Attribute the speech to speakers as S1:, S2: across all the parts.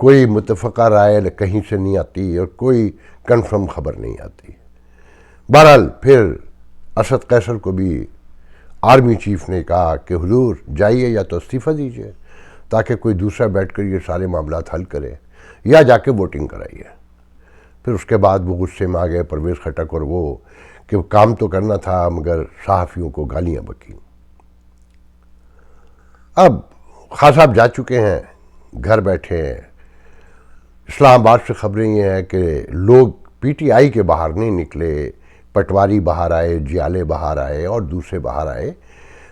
S1: کوئی متفقہ رائے کہیں سے نہیں آتی اور کوئی کنفرم خبر نہیں آتی۔ بہرحال پھر اسد قیصر کو بھی آرمی چیف نے کہا کہ حضور جائیے یا تو استعفیٰ دیجیے تاکہ کوئی دوسرا بیٹھ کر یہ سارے معاملات حل کرے، یا جا کے ووٹنگ کرائیے۔ پھر اس کے بعد وہ غصے میں آ گئے پرویز خٹک اور وہ کہ کام تو کرنا تھا مگر صحافیوں کو گالیاں بکیں۔ اب خان صاحب جا چکے ہیں، گھر بیٹھے ہیں۔ اسلام آباد سے خبریں یہ ہیں کہ لوگ پی ٹی آئی کے باہر نہیں نکلے، پٹواری باہر آئے، جیالے باہر آئے اور دوسرے باہر آئے،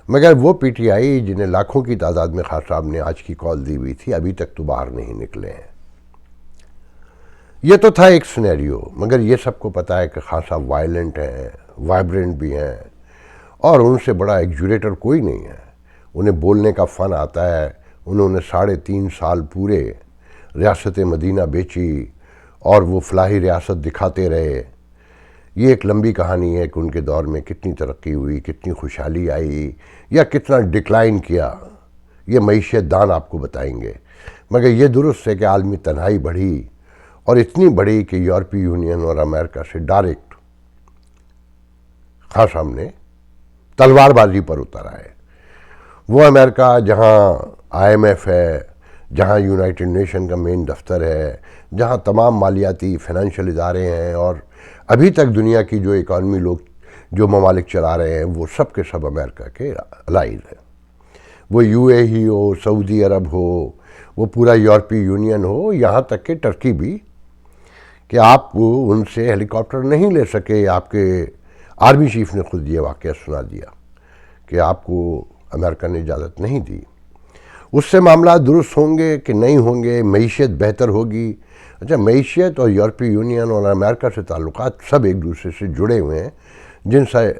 S1: مگر وہ پی ٹی آئی جنہیں لاکھوں کی تعداد میں خان صاحب نے آج کی کال دی ہوئی تھی ابھی تک تو باہر نہیں نکلے ہیں۔ یہ تو تھا ایک سینیریو، مگر یہ سب کو پتہ ہے کہ خان صاحب وائلنٹ ہیں، وائبرنٹ بھی ہیں، اور ان سے بڑا ایگزوریٹر کوئی نہیں ہے۔ انہیں بولنے کا فن آتا ہے۔ انہوں نے 3.5 سال پورے ریاست مدینہ بیچی اور وہ فلاحی ریاست دکھاتے رہے۔ یہ ایک لمبی کہانی ہے کہ ان کے دور میں کتنی ترقی ہوئی، کتنی خوشحالی آئی یا کتنا ڈکلائن کیا، یہ معیشت دان آپ کو بتائیں گے۔ مگر یہ درست ہے کہ عالمی تنہائی بڑھی اور اتنی بڑی کہ یورپی یونین اور امریکہ سے ڈائریکٹ خان صاحب نے تلوار بازی پر اتر آئے۔ وہ امریکہ جہاں آئی ایم ایف ہے، جہاں یونائٹڈ نیشن کا مین دفتر ہے، جہاں تمام مالیاتی فائنینشیل ادارے ہیں، اور ابھی تک دنیا کی جو اکانومی لوگ جو ممالک چلا رہے ہیں وہ سب کے سب امریکہ کے الائز ہیں۔ وہ یو اے ہی ہو، سعودی عرب ہو، وہ پورا یورپی یونین ہو، یہاں تک کہ ٹرکی بھی، کہ آپ ان سے ہیلی کاپٹر نہیں لے سکے۔ آپ کے آرمی چیف نے خود یہ واقعہ سنا دیا کہ آپ کو امریکہ نے اجازت نہیں دی۔ اس سے معاملات درست ہوں گے کہ نہیں ہوں گے، معیشت بہتر ہوگی۔ اچھا، معیشت اور یورپی یونین اور امریکہ سے تعلقات سب ایک دوسرے سے جڑے ہوئے ہیں، جن سے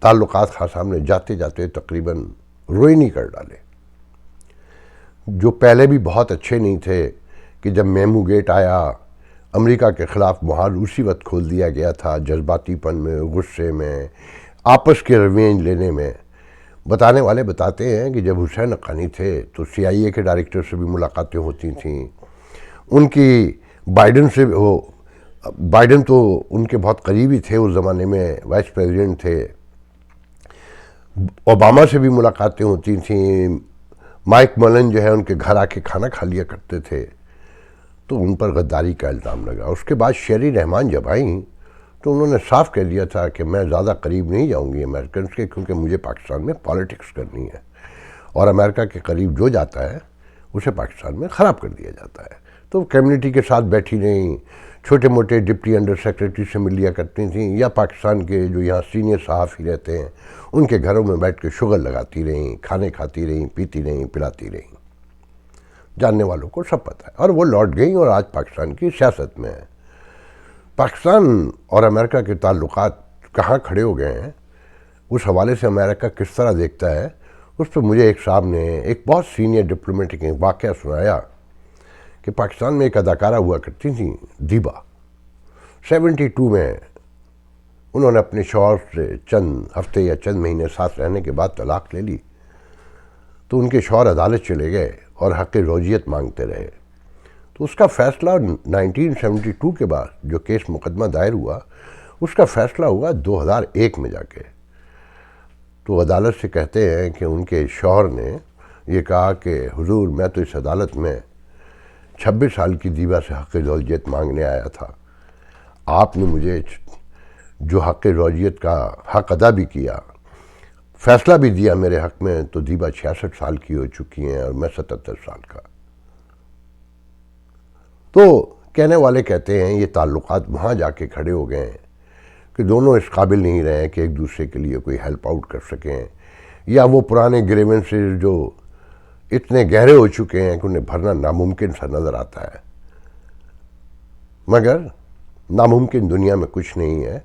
S1: تعلقات خان صاحب نے جاتے جاتے تقریباً روئنی کر ڈالے، جو پہلے بھی بہت اچھے نہیں تھے۔ کہ جب میمو گیٹ آیا، امریکہ کے خلاف محاذ اسی وقت کھول دیا گیا تھا، جذباتی پن میں، غصے میں، آپس کے ریونج لینے میں۔ بتانے والے بتاتے ہیں کہ جب حسین حقانی تھے تو سی آئی اے کے ڈائریکٹر سے بھی ملاقاتیں ہوتی تھیں، ان کی بائیڈن تو ان کے بہت قریبی تھے، اس زمانے میں وائس پریزیڈنٹ تھے، اوباما سے بھی ملاقاتیں ہوتی تھیں، مائک ملن جو ہے ان کے گھر آ کے کھانا کھا لیا کرتے تھے، تو ان پر غداری کا الزام لگا۔ اس کے بعد شیری رحمان جب آئیں تو انہوں نے صاف کہہ دیا تھا کہ میں زیادہ قریب نہیں جاؤں گی امریکنز کے، کیونکہ مجھے پاکستان میں پالیٹکس کرنی ہے، اور امریکہ کے قریب جو جاتا ہے اسے پاکستان میں خراب کر دیا جاتا ہے۔ تو کمیونٹی کے ساتھ بیٹھی رہیں، چھوٹے موٹے ڈپٹی انڈر سیکرٹری سے مل لیا کرتی تھیں، یا پاکستان کے جو یہاں سینئر صحافی رہتے ہیں ان کے گھروں میں بیٹھ کے شغل لگاتی رہیں، کھانے کھاتی رہیں، پیتی رہیں، پلاتی رہیں۔ جاننے والوں کو سب پتہ ہے، اور وہ لوٹ گئیں اور آج پاکستان کی سیاست میں ہیں۔ پاکستان اور امریکہ کے تعلقات کہاں کھڑے ہو گئے ہیں، اس حوالے سے امریکہ کس طرح دیکھتا ہے، اس پہ مجھے ایک صاحب نے ایک بہت سینئر ڈپلومیٹک واقعہ سنایا کہ پاکستان میں ایک اداکارہ ہوا کرتی تھیں دیبا، 72 میں انہوں نے اپنے شوہر سے چند ہفتے یا چند مہینے ساتھ رہنے کے بعد طلاق لے لی، تو ان کے شوہر عدالت چلے گئے اور حق زوجیت مانگتے رہے۔ تو اس کا فیصلہ 1972 کے بعد جو کیس مقدمہ دائر ہوا، اس کا فیصلہ ہوا 2001 میں جا کے۔ تو عدالت سے کہتے ہیں کہ ان کے شوہر نے یہ کہا کہ حضور میں تو اس عدالت میں 26 سال کی دیبا سے حق زوجیت مانگنے آیا تھا، آپ نے مجھے جو حق زوجیت کا حق ادا بھی کیا، فیصلہ بھی دیا میرے حق میں، تو دیبا 66 سال کی ہو چکی ہیں اور میں 77 سال کا۔ تو کہنے والے کہتے ہیں یہ تعلقات وہاں جا کے کھڑے ہو گئے ہیں کہ دونوں اس قابل نہیں رہے کہ ایک دوسرے کے لیے کوئی ہیلپ آؤٹ کر سکیں، یا وہ پرانے گریونسز جو اتنے گہرے ہو چکے ہیں کہ انہیں بھرنا ناممکن سا نظر آتا ہے۔ مگر ناممکن دنیا میں کچھ نہیں ہے۔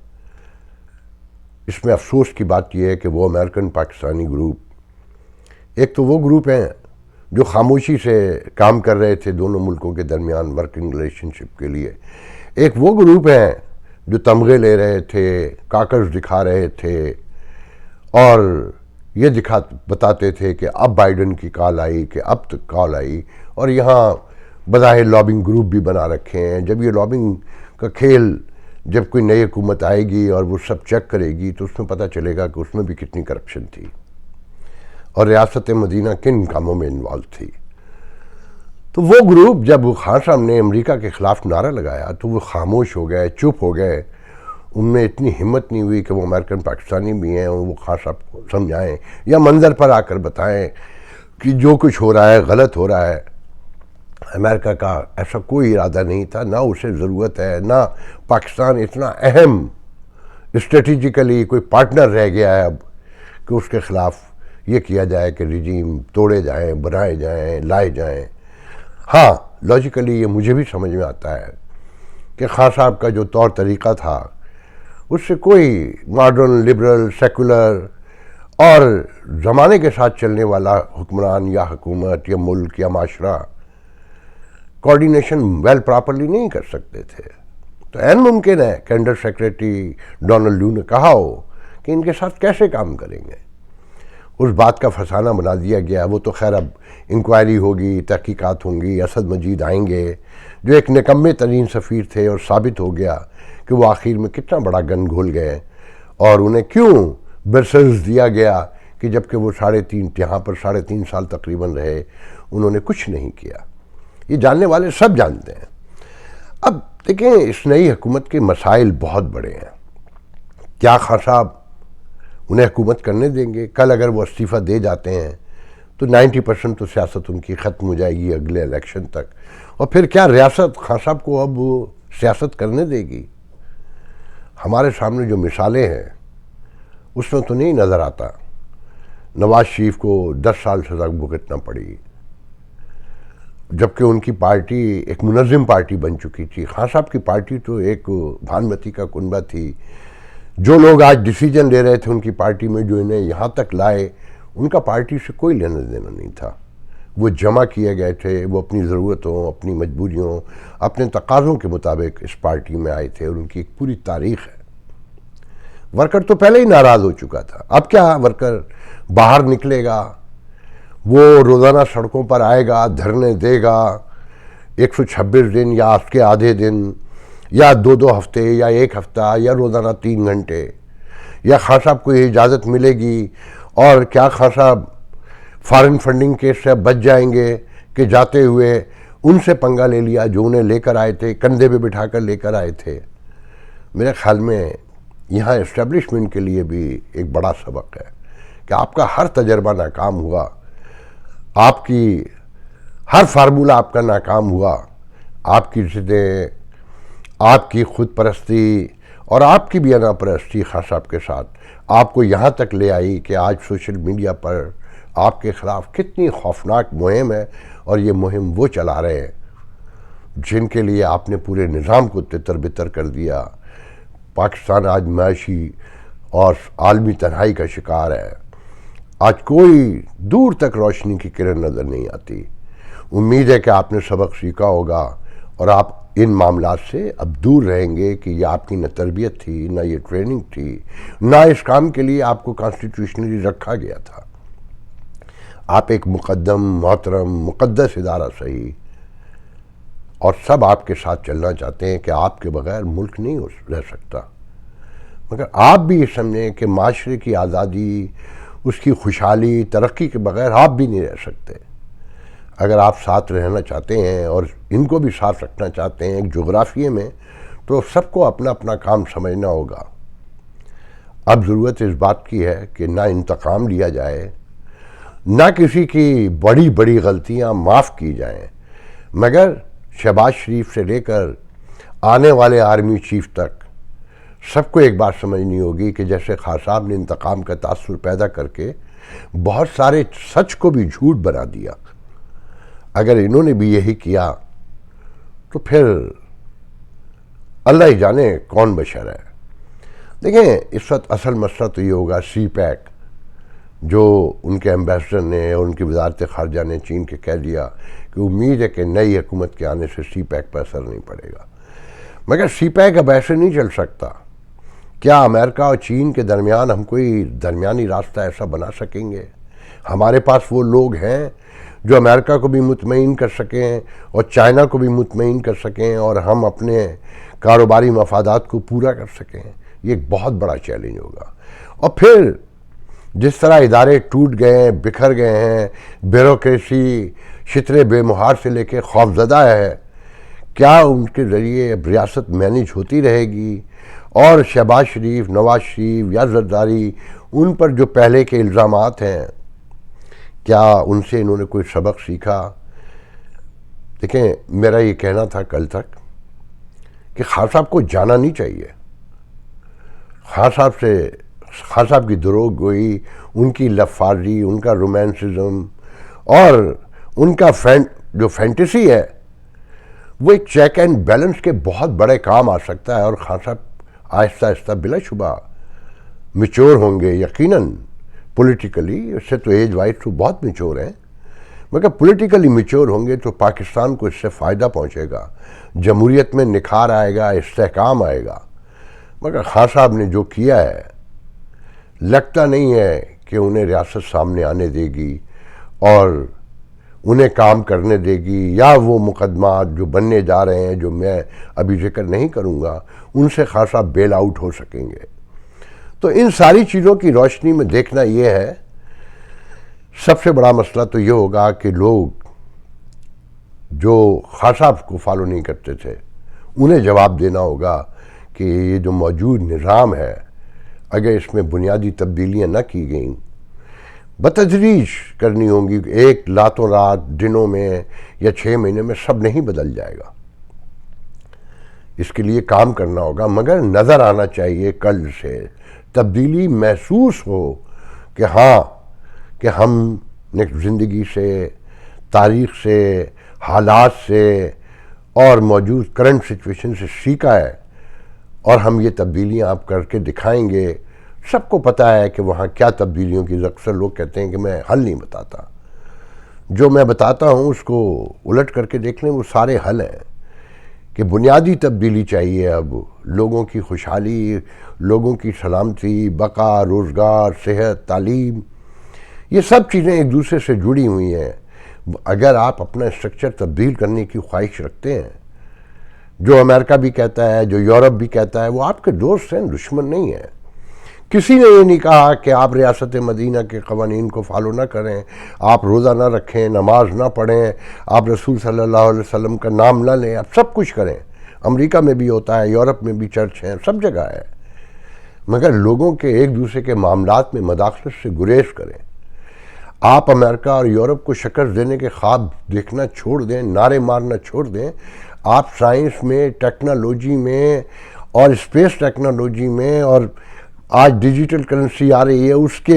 S1: اس میں افسوس کی بات یہ ہے کہ وہ امریکن پاکستانی گروپ، ایک تو وہ گروپ ہیں جو خاموشی سے کام کر رہے تھے دونوں ملکوں کے درمیان ورکنگ ریلیشن شپ کے لیے، ایک وہ گروپ ہیں جو تمغے لے رہے تھے، کاکرز دکھا رہے تھے، اور یہ بتاتے تھے کہ اب بائیڈن کی کال آئی، کہ اب تک کال آئی، اور یہاں بظاہر لابنگ گروپ بھی بنا رکھے ہیں. جب یہ لابنگ کا کھیل جب کوئی نئی حکومت آئے گی اور وہ سب چیک کرے گی تو اس میں پتہ چلے گا کہ اس میں بھی کتنی کرپشن تھی اور ریاست مدینہ کن کاموں میں انوالو تھی. تو وہ گروپ جب خان صاحب نے امریکہ کے خلاف نعرہ لگایا تو وہ خاموش ہو گئے, چپ ہو گئے. ان میں اتنی ہمت نہیں ہوئی کہ وہ امریکن پاکستانی بھی ہیں وہ خان صاحب کو سمجھائیں یا منظر پر آ کر بتائیں کہ جو کچھ ہو رہا ہے غلط ہو رہا ہے. امریکہ کا ایسا کوئی ارادہ نہیں تھا, نہ اسے ضرورت ہے, نہ پاکستان اتنا اہم اسٹریٹجیکلی کوئی پارٹنر رہ گیا ہے اب کہ اس کے خلاف یہ کیا جائے کہ رجیم توڑے جائیں, بنائے جائیں, لائے جائیں. ہاں لاجیکلی یہ مجھے بھی سمجھ میں آتا ہے کہ خان صاحب کا جو طور طریقہ تھا اس سے کوئی ماڈرن, لبرل, سیکولر اور زمانے کے ساتھ چلنے والا حکمران یا حکومت یا ملک یا معاشرہ کوارڈینیشن ویل پراپرلی نہیں کر سکتے تھے. تو عین ممکن ہے کہ انڈر سیکریٹری ڈونلڈ لو نے کہا ہو کہ ان کے ساتھ کیسے کام کریں گے. اس بات کا فسانہ بنا دیا گیا. وہ تو خیر اب انکوائری ہوگی, تحقیقات ہوں گی, اسد مجید آئیں گے جو ایک نکمے ترین سفیر تھے اور ثابت ہو گیا کہ وہ آخر میں کتنا بڑا گن گھول گئے اور انہیں کیوں برسلز دیا گیا کہ جبکہ وہ یہاں پر 3.5 سال تقریباً رہے انہوں نے کچھ نہیں کیا. یہ جاننے والے سب جانتے ہیں. اب دیکھیں اس نئی حکومت کے مسائل بہت بڑے ہیں. کیا خان صاحب انہیں حکومت کرنے دیں گے؟ کل اگر وہ استعفیٰ دے جاتے ہیں تو 90% تو سیاست ان کی ختم ہو جائے گی اگلے الیکشن تک. اور پھر کیا ریاست خان صاحب کو اب وہ سیاست کرنے دے گی؟ ہمارے سامنے جو مثالیں ہیں اس میں تو نہیں نظر آتا. نواز شریف کو 10 سال سزا بھگتنا پڑی جبکہ ان کی پارٹی ایک منظم پارٹی بن چکی تھی. خان صاحب کی پارٹی تو ایک بھانمتی کا کنبہ تھی. جو لوگ آج ڈیسیجن لے رہے تھے ان کی پارٹی میں, جو انہیں یہاں تک لائے, ان کا پارٹی سے کوئی لینا دینا نہیں تھا. وہ جمع کیے گئے تھے, وہ اپنی ضرورتوں, اپنی مجبوریوں, اپنے تقاضوں کے مطابق اس پارٹی میں آئے تھے اور ان کی ایک پوری تاریخ ہے. ورکر تو پہلے ہی ناراض ہو چکا تھا. اب کیا ورکر باہر نکلے گا, وہ روزانہ سڑکوں پر آئے گا, دھرنے دے گا 126 دن یا اس کے آدھے دن یا 2 ہفتے یا 1 ہفتہ یا روزانہ 3 گھنٹے, یا خان صاحب کو یہ اجازت ملے گی؟ اور کیا خان صاحب فارن فنڈنگ کیس سے بچ جائیں گے کہ جاتے ہوئے ان سے پنگا لے لیا جو انہیں لے کر آئے تھے, کندھے پہ بٹھا کر لے کر آئے تھے؟ میرے خیال میں یہاں اسٹیبلشمنٹ کے لیے بھی ایک بڑا سبق ہے کہ آپ کا ہر تجربہ ناکام ہوا, آپ کی ہر فارمولہ آپ کا ناکام ہوا. آپ کی ضدیں, آپ کی خود پرستی اور آپ کی بھی انا پرستی خان صاحب کے ساتھ آپ کو یہاں تک لے آئی کہ آج سوشل میڈیا پر آپ کے خلاف کتنی خوفناک مہم ہے. اور یہ مہم وہ چلا رہے ہیں جن کے لیے آپ نے پورے نظام کو تتر بتر کر دیا. پاکستان آج معاشی اور عالمی تنہائی کا شکار ہے. آج کوئی دور تک روشنی کی کرن نظر نہیں آتی. امید ہے کہ آپ نے سبق سیکھا ہوگا اور آپ ان معاملات سے اب دور رہیں گے کہ یہ آپ کی نہ تربیت تھی, نہ یہ ٹریننگ تھی, نہ اس کام کے لیے آپ کو کانسٹیٹیوشنلی رکھا گیا تھا. آپ ایک مقدم, محترم, مقدس ادارہ صحیح, اور سب آپ کے ساتھ چلنا چاہتے ہیں کہ آپ کے بغیر ملک نہیں رہ سکتا. مگر آپ بھی یہ سمجھیں کہ معاشرے کی آزادی, اس کی خوشحالی, ترقی کے بغیر آپ بھی نہیں رہ سکتے. اگر آپ ساتھ رہنا چاہتے ہیں اور ان کو بھی ساتھ رکھنا چاہتے ہیں ایک جغرافیے میں, تو سب کو اپنا اپنا کام سمجھنا ہوگا. اب ضرورت اس بات کی ہے کہ نہ انتقام لیا جائے, نہ کسی کی بڑی بڑی غلطیاں معاف کی جائیں, مگر شہباز شریف سے لے کر آنے والے آرمی چیف تک سب کو ایک بات سمجھنی ہوگی کہ جیسے خان صاحب نے انتقام کا تاثر پیدا کر کے بہت سارے سچ کو بھی جھوٹ بنا دیا, اگر انہوں نے بھی یہی کیا تو پھر اللہ ہی جانے کون بشر ہے. دیکھیں اس وقت اصل مسئلہ تو یہ ہوگا سی پیک, جو ان کے ایمبیسڈر نے اور ان کی وزارت خارجہ نے چین کے کہہ دیا کہ امید ہے کہ نئی حکومت کے آنے سے سی پیک پر اثر نہیں پڑے گا. مگر سی پیک اب ایسے نہیں چل سکتا. کیا امریکہ اور چین کے درمیان ہم کوئی درمیانی راستہ ایسا بنا سکیں گے ہمارے پاس وہ لوگ ہیں جو امریکہ کو بھی مطمئن کر سکیں اور چائنا کو بھی مطمئن کر سکیں اور ہم اپنے کاروباری مفادات کو پورا کر سکیں. یہ ایک بہت بڑا چیلنج ہوگا. اور پھر جس طرح ادارے ٹوٹ گئے ہیں، بکھر گئے ہیں، بیوروکریسی شتر بے مہار سے لے کے خوفزدہ ہے، کیا ان کے ذریعے اب ریاست مینیج ہوتی رہے گی؟ اور شہباز شریف، نواز شریف یا زرداری، ان پر جو پہلے کے الزامات ہیں، کیا ان سے انہوں نے کوئی سبق سیکھا؟ دیکھیں، میرا یہ کہنا تھا کل تک کہ خان صاحب کو جانا نہیں چاہیے. خان صاحب کی دروغ گوئی، ان کی لفاظی، ان کا رومانسزم اور ان کا جو فینٹیسی ہے، وہ ایک چیک اینڈ بیلنس کے بہت بڑے کام آ سکتا ہے. اور خان صاحب آہستہ آہستہ بلا شبہ میچور ہوں گے یقیناً پولیٹیکلی. اس سے تو ایج وائز تو بہت میچور ہیں، مگر پولیٹیکلی میچور ہوں گے تو پاکستان کو اس سے فائدہ پہنچے گا، جمہوریت میں نکھار آئے گا، استحکام آئے گا. مگر خان صاحب نے جو کیا ہے، لگتا نہیں ہے کہ انہیں ریاست سامنے آنے دے گی اور انہیں کام کرنے دے گی، یا وہ مقدمات جو بننے جا رہے ہیں جو میں ابھی ذکر نہیں کروں گا، ان سے خان صاحب بیل آؤٹ ہو سکیں گے. تو ان ساری چیزوں کی روشنی میں دیکھنا یہ ہے، سب سے بڑا مسئلہ تو یہ ہوگا کہ لوگ جو خان صاحب کو فالو نہیں کرتے تھے، انہیں جواب دینا ہوگا کہ یہ جو موجود نظام ہے، اگر اس میں بنیادی تبدیلیاں نہ کی گئیں، بتدریج کرنی ہوں گی. ایک راتوں رات دنوں میں یا 6 مہینے میں سب نہیں بدل جائے گا. اس کے لیے کام کرنا ہوگا، مگر نظر آنا چاہیے کل سے تبدیلی محسوس ہو کہ ہاں، کہ ہم نے زندگی سے، تاریخ سے، حالات سے اور موجود کرنٹ سچویشن سے سیکھا ہے، اور ہم یہ تبدیلیاں آپ کر کے دکھائیں گے. سب کو پتہ ہے کہ وہاں کیا تبدیلیوں کی، اکثر لوگ کہتے ہیں کہ میں حل نہیں بتاتا. جو میں بتاتا ہوں اس کو الٹ کر کے دیکھ لیں، وہ سارے حل ہیں. کہ بنیادی تبدیلی چاہیے. اب لوگوں کی خوشحالی، لوگوں کی سلامتی، بقا، روزگار، صحت، تعلیم، یہ سب چیزیں ایک دوسرے سے جڑی ہوئی ہیں. اگر آپ اپنا اسٹرکچر تبدیل کرنے کی خواہش رکھتے ہیں، جو امریکہ بھی کہتا ہے، جو یورپ بھی کہتا ہے، وہ آپ کے دوست ہیں، دشمن نہیں ہیں. کسی نے یہ نہیں کہا کہ آپ ریاست مدینہ کے قوانین کو فالو نہ کریں، آپ روزہ نہ رکھیں، نماز نہ پڑھیں، آپ رسول صلی اللہ علیہ وسلم کا نام نہ لیں، آپ سب کچھ کریں. امریکہ میں بھی ہوتا ہے، یورپ میں بھی چرچ ہیں، سب جگہ ہے. مگر لوگوں کے ایک دوسرے کے معاملات میں مداخلت سے گریز کریں. آپ امریکہ اور یورپ کو شکست دینے کے خواب دیکھنا چھوڑ دیں، نعرے مارنا چھوڑ دیں. آپ سائنس میں، ٹیکنالوجی میں اور اسپیس ٹیکنالوجی میں، اور آج ڈیجیٹل کرنسی آ رہی ہے، اس کے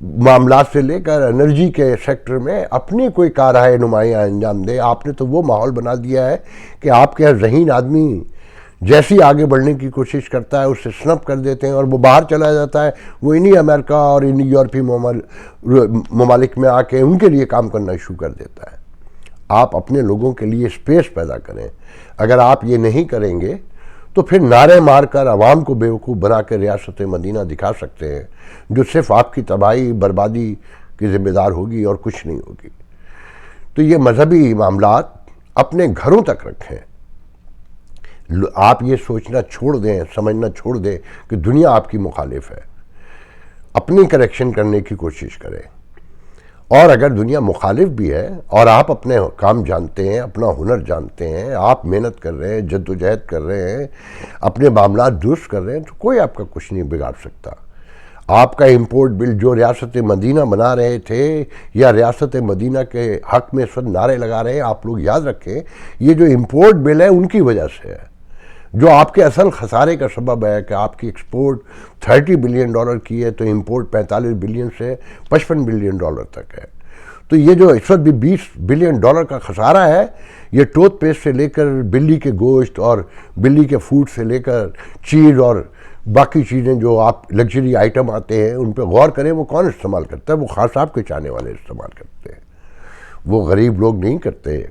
S1: معاملات سے لے کر انرجی کے سیکٹر میں اپنی کوئی کارہائے نمایاں انجام دے. آپ نے تو وہ ماحول بنا دیا ہے کہ آپ کے ذہین آدمی جیسی آگے بڑھنے کی کوشش کرتا ہے اسے سنپ کر دیتے ہیں اور وہ باہر چلا جاتا ہے. وہ انہی امریکہ اور انہی یورپی ممالک میں آ کے ان کے لیے کام کرنا شروع کر دیتا ہے. آپ اپنے لوگوں کے لیے اسپیس پیدا کریں. اگر آپ یہ نہیں کریں گے تو پھر نعرے مار کر عوام کو بیوقوف بنا کے ریاست مدینہ دکھا سکتے ہیں، جو صرف آپ کی تباہی، بربادی کی ذمہ دار ہوگی اور کچھ نہیں ہوگی. تو یہ مذہبی معاملات اپنے گھروں تک رکھیں. آپ یہ سوچنا چھوڑ دیں، سمجھنا چھوڑ دیں کہ دنیا آپ کی مخالف ہے. اپنی کریکشن کرنے کی کوشش کریں. اور اگر دنیا مخالف بھی ہے اور آپ اپنے کام جانتے ہیں، اپنا ہنر جانتے ہیں، آپ محنت کر رہے ہیں، جد و جہد کر رہے ہیں، اپنے معاملات درست کر رہے ہیں، تو کوئی آپ کا کچھ نہیں بگاڑ سکتا. آپ کا امپورٹ بل جو ریاست مدینہ بنا رہے تھے یا ریاست مدینہ کے حق میں سب نعرے لگا رہے ہیں، آپ لوگ یاد رکھیں یہ جو امپورٹ بل ہے ان کی وجہ سے ہے، جو آپ کے اصل خسارے کا سبب ہے کہ آپ کی ایکسپورٹ $30 بلین کی ہے تو امپورٹ 45 بلین سے $55 بلین تک ہے. تو یہ جو اس وقت بھی $20 بلین کا خسارہ ہے، یہ ٹوتھ پیسٹ سے لے کر بلی کے گوشت اور بلی کے فوڈ سے لے کر چیز اور باقی چیزیں جو آپ لگژری آئٹم آتے ہیں ان پہ غور کریں. وہ کون استعمال کرتا ہے؟ وہ خان صاحب کے چاہنے والے استعمال کرتے ہیں. وہ غریب لوگ نہیں کرتے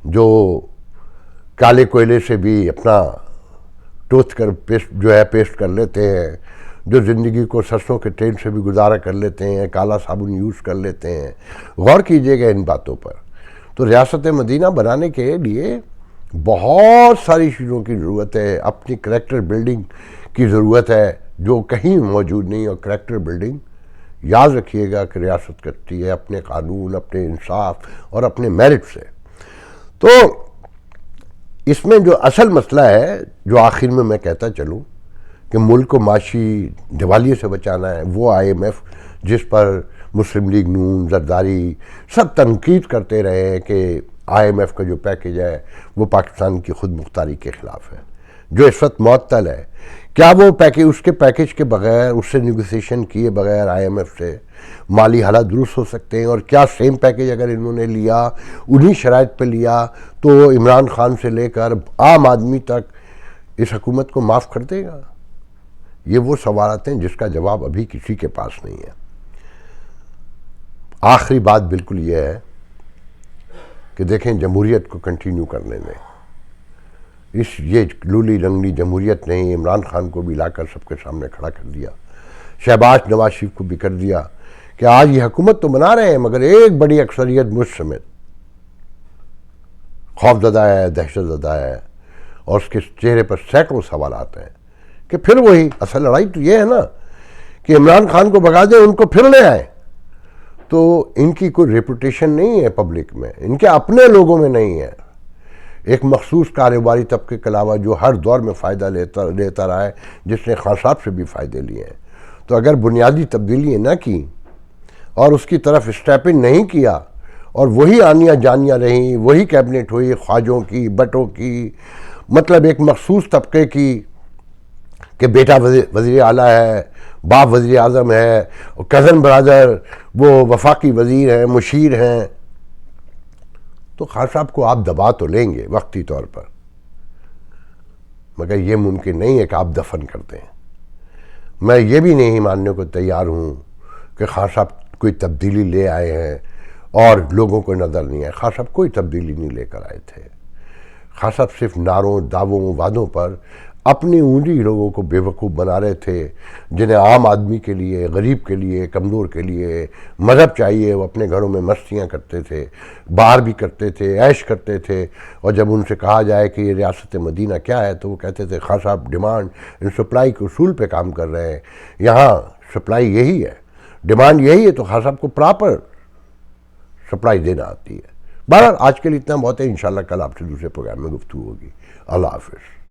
S1: جو کالے کوئلے سے بھی اپنا ٹوتھ کر پیسٹ جو ہے پیسٹ کر لیتے ہیں. جو زندگی کو سرسوں کے تیل سے بھی گزارا کر لیتے ہیں، کالا صابن یوز کر لیتے ہیں. غور کیجئے گا ان باتوں پر. تو ریاست مدینہ بنانے کے لیے بہت ساری چیزوں کی ضرورت ہے. اپنی کریکٹر بلڈنگ کی ضرورت ہے جو کہیں موجود نہیں. اور کریکٹر بلڈنگ یاد رکھیے گا کہ ریاست کرتی ہے اپنے قانون، اپنے انصاف اور اپنے میرٹ سے. تو اس میں جو اصل مسئلہ ہے، جو آخر میں میں کہتا چلوں کہ ملک کو معاشی دیوالیے سے بچانا ہے، وہ آئی ایم ایف جس پر مسلم لیگ نون، زرداری سب تنقید کرتے رہے ہیں کہ آئی ایم ایف کا جو پیکیج ہے وہ پاکستان کی خود مختاری کے خلاف ہے، جو اس وقت معطل ہے. کیا وہ پیکیج، اس کے پیکیج کے بغیر، اس سے نیگوسیشن کیے بغیر آئی ایم ایف سے مالی حالات درست ہو سکتے ہیں؟ اور کیا سیم پیکیج اگر انہوں نے لیا، انہی شرائط پہ لیا، تو عمران خان سے لے کر عام آدمی تک اس حکومت کو معاف کر دے گا؟ یہ وہ سوالات ہیں جس کا جواب ابھی کسی کے پاس نہیں ہے. آخری بات بالکل یہ ہے کہ دیکھیں جمہوریت کو کنٹینیو کرنے میں یہ لولی رنگلی جمہوریت نہیں. عمران خان کو بھی لا کر سب کے سامنے کھڑا کر دیا، شہباز نواز شریف کو بھی کر دیا کہ آج یہ حکومت تو بنا رہے ہیں مگر ایک بڑی اکثریت مجھ سمیت خوف زدہ ہے، دہشت زدہ ہے. اور اس کے چہرے پر سینکڑوں سوالات ہیں کہ پھر وہی اصل لڑائی تو یہ ہے نا کہ عمران خان کو بھگا دیں، ان کو پھر لے آئیں. تو ان کی کوئی ریپوٹیشن نہیں ہے پبلک میں، ان کے اپنے لوگوں میں نہیں ہے. ایک مخصوص کاروباری طبقے کے علاوہ جو ہر دور میں فائدہ لیتا رہا ہے، جس نے خان صاحب سے بھی فائدے لیے ہیں. تو اگر بنیادی تبدیلی نہ کی اور اس کی طرف اسٹیپ ان نہیں کیا اور وہی آنیاں جانیاں رہیں، وہی کیبنٹ ہوئی خواجوں کی، بٹوں کی، مطلب ایک مخصوص طبقے کی کہ بیٹا وزیر اعلیٰ ہے، باپ وزیر اعظم ہے، اور کزن برادر وہ وفاقی وزیر ہیں، مشیر ہیں، تو خان صاحب کو آپ دبا تو لیں گے وقتی طور پر، مگر یہ ممکن نہیں ہے کہ آپ دفن کر دیں. میں یہ بھی نہیں ماننے کو تیار ہوں کہ خان صاحب کوئی تبدیلی لے آئے ہیں اور لوگوں کو نظر نہیں آئے. خان صاحب کوئی تبدیلی نہیں لے کر آئے تھے. خان صاحب صرف نعروں، دعووں، وعدوں پر اپنی اونلی لوگوں کو بے وقوف بنا رہے تھے، جنہیں عام آدمی کے لیے، غریب کے لیے، کمزور کے لیے مذہب چاہیے. وہ اپنے گھروں میں مستیاں کرتے تھے، باہر بھی کرتے تھے، عیش کرتے تھے. اور جب ان سے کہا جائے کہ یہ ریاست مدینہ کیا ہے تو وہ کہتے تھے خان صاحب ڈیمانڈ اینڈ سپلائی کے اصول پہ کام کر رہے ہیں، یہاں سپلائی یہی ہے، ڈیمانڈ یہی ہے، تو خان صاحب کو پراپر سپلائی دینا آتی ہے. بہرحال آج کے لیے اتنا بہت ہے. انشاءاللہ کل آپ سے دوسرے پروگرام میں گفتگو ہوگی. اللہ حافظ.